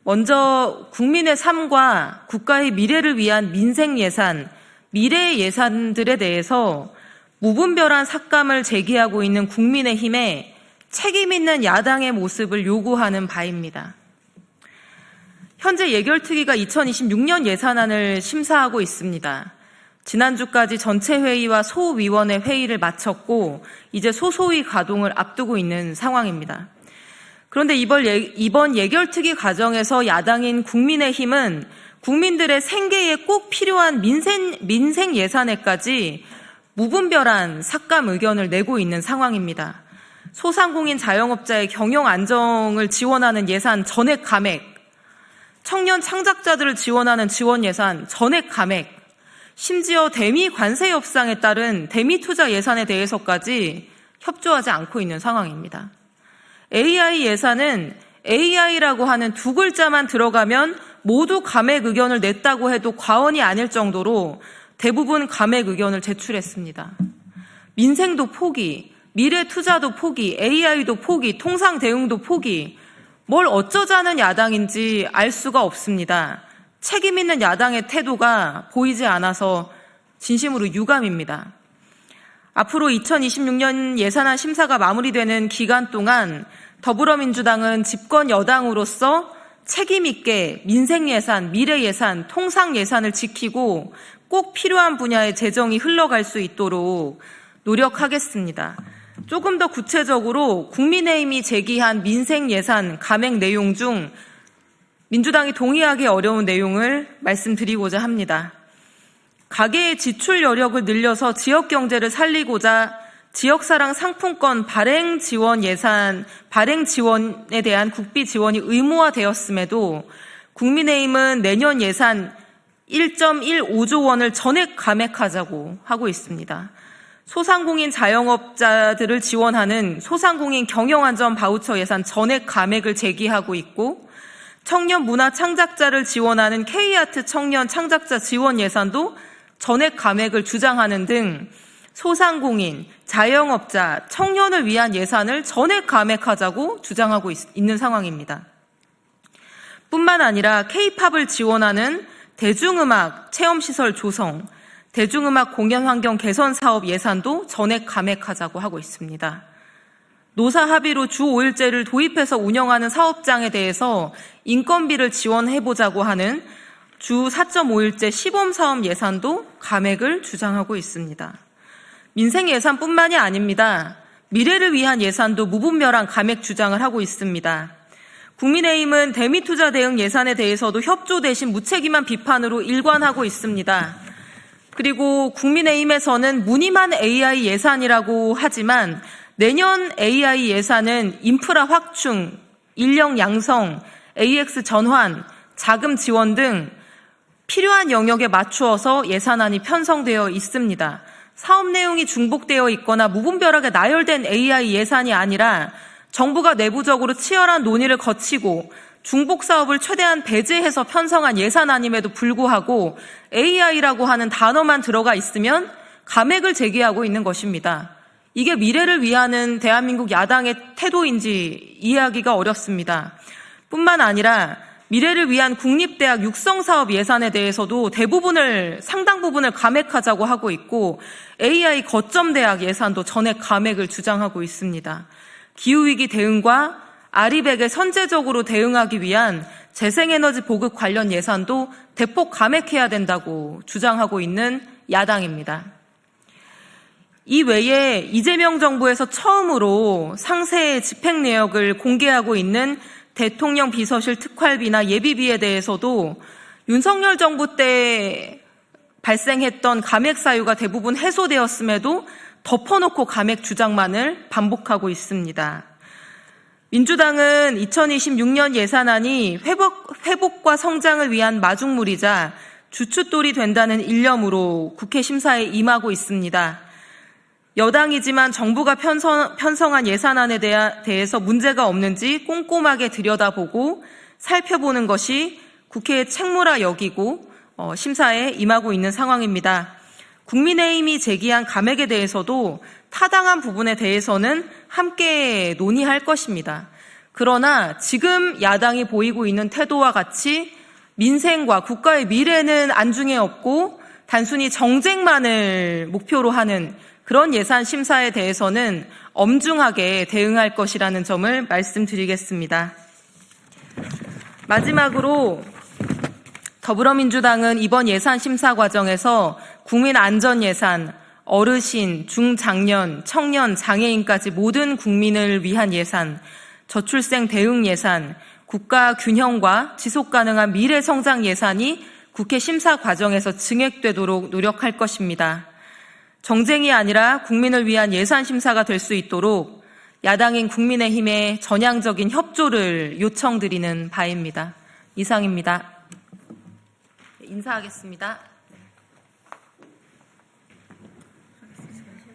먼저 국민의 삶과 국가의 미래를 위한 민생 예산, 미래 예산들에 대해서 무분별한 삭감을 제기하고 있는 국민의힘에 책임 있는 야당의 모습을 요구하는 바입니다. 현재 예결특위가 2026년 예산안을 심사하고 있습니다. 지난주까지 전체 회의와 소위원회 회의를 마쳤고 이제 소소위 가동을 앞두고 있는 상황입니다. 그런데 이번 예결특위 과정에서 야당인 국민의힘은 국민들의 생계에 꼭 필요한 민생 예산에까지 무분별한 삭감 의견을 내고 있는 상황입니다. 소상공인 자영업자의 경영 안정을 지원하는 예산 전액 감액, 청년 창작자들을 지원하는 지원 예산 전액 감액, 심지어 대미 관세 협상에 따른 대미 투자 예산에 대해서까지 협조하지 않고 있는 상황입니다. AI 예산은 AI라고 하는 두 글자만 들어가면 모두 감액 의견을 냈다고 해도 과언이 아닐 정도로 대부분 감액 의견을 제출했습니다. 민생도 포기, 미래 투자도 포기, AI도 포기, 통상 대응도 포기, 뭘 어쩌자는 야당인지 알 수가 없습니다. 책임 있는 야당의 태도가 보이지 않아서 진심으로 유감입니다. 앞으로 2026년 예산안 심사가 마무리되는 기간 동안 더불어민주당은 집권 여당으로서 책임 있게 민생 예산, 미래 예산, 통상 예산을 지키고 꼭 필요한 분야의 재정이 흘러갈 수 있도록 노력하겠습니다. 조금 더 구체적으로 국민의힘이 제기한 민생 예산 감액 내용 중 민주당이 동의하기 어려운 내용을 말씀드리고자 합니다. 가계의 지출 여력을 늘려서 지역 경제를 살리고자 지역사랑 상품권 발행 지원에 대한 국비 지원이 의무화되었음에도 국민의힘은 내년 예산 1.15조 원을 전액 감액하자고 하고 있습니다. 소상공인 자영업자들을 지원하는 소상공인 경영안전 바우처 예산 전액 감액을 제기하고 있고, 청년 문화 창작자를 지원하는 K아트 청년 창작자 지원 예산도 전액 감액을 주장하는 등 소상공인, 자영업자, 청년을 위한 예산을 전액 감액하자고 주장하고 있는 상황입니다. 뿐만 아니라 K-팝을 지원하는 대중음악 체험시설 조성, 대중음악 공연 환경 개선 사업 예산도 전액 감액하자고 하고 있습니다. 노사 합의로 주 5일제를 도입해서 운영하는 사업장에 대해서 인건비를 지원해보자고 하는 주 4.5일제 시범사업 예산도 감액을 주장하고 있습니다. 민생 예산뿐만이 아닙니다. 미래를 위한 예산도 무분별한 감액 주장을 하고 있습니다. 국민의힘은 대미투자 대응 예산에 대해서도 협조 대신 무책임한 비판으로 일관하고 있습니다. 그리고 국민의힘에서는 무늬만 AI 예산이라고 하지만 내년 AI 예산은 인프라 확충, 인력 양성, AX 전환, 자금 지원 등 필요한 영역에 맞추어서 예산안이 편성되어 있습니다. 사업 내용이 중복되어 있거나 무분별하게 나열된 AI 예산이 아니라 정부가 내부적으로 치열한 논의를 거치고 중복 사업을 최대한 배제해서 편성한 예산안임에도 불구하고 AI라고 하는 단어만 들어가 있으면 감액을 제기하고 있는 것입니다. 이게 미래를 위하는 대한민국 야당의 태도인지 이해하기가 어렵습니다. 뿐만 아니라 미래를 위한 국립대학 육성사업 예산에 대해서도 상당 부분을 감액하자고 하고 있고 AI 거점대학 예산도 전액 감액을 주장하고 있습니다. 기후위기 대응과 아리백에 선제적으로 대응하기 위한 재생에너지 보급 관련 예산도 대폭 감액해야 된다고 주장하고 있는 야당입니다. 이 외에 이재명 정부에서 처음으로 상세 집행 내역을 공개하고 있는 대통령 비서실 특활비나 예비비에 대해서도 윤석열 정부 때 발생했던 감액 사유가 대부분 해소되었음에도 덮어놓고 감액 주장만을 반복하고 있습니다. 민주당은 2026년 예산안이 회복과 성장을 위한 마중물이자 주춧돌이 된다는 일념으로 국회 심사에 임하고 있습니다. 여당이지만 정부가 편성한 예산안에 대해서 문제가 없는지 꼼꼼하게 들여다보고 살펴보는 것이 국회의 책무라 여기고 심사에 임하고 있는 상황입니다. 국민의힘이 제기한 감액에 대해서도 타당한 부분에 대해서는 함께 논의할 것입니다. 그러나 지금 야당이 보이고 있는 태도와 같이 민생과 국가의 미래는 안중에 없고 단순히 정쟁만을 목표로 하는 그런 예산 심사에 대해서는 엄중하게 대응할 것이라는 점을 말씀드리겠습니다. 마지막으로 더불어민주당은 이번 예산 심사 과정에서 국민 안전 예산, 어르신, 중장년, 청년, 장애인까지 모든 국민을 위한 예산, 저출생 대응 예산, 국가 균형과 지속 가능한 미래 성장 예산이 국회 심사 과정에서 증액되도록 노력할 것입니다. 정쟁이 아니라 국민을 위한 예산 심사가 될 수 있도록 야당인 국민의힘의 전향적인 협조를 요청드리는 바입니다. 이상입니다. 인사하겠습니다.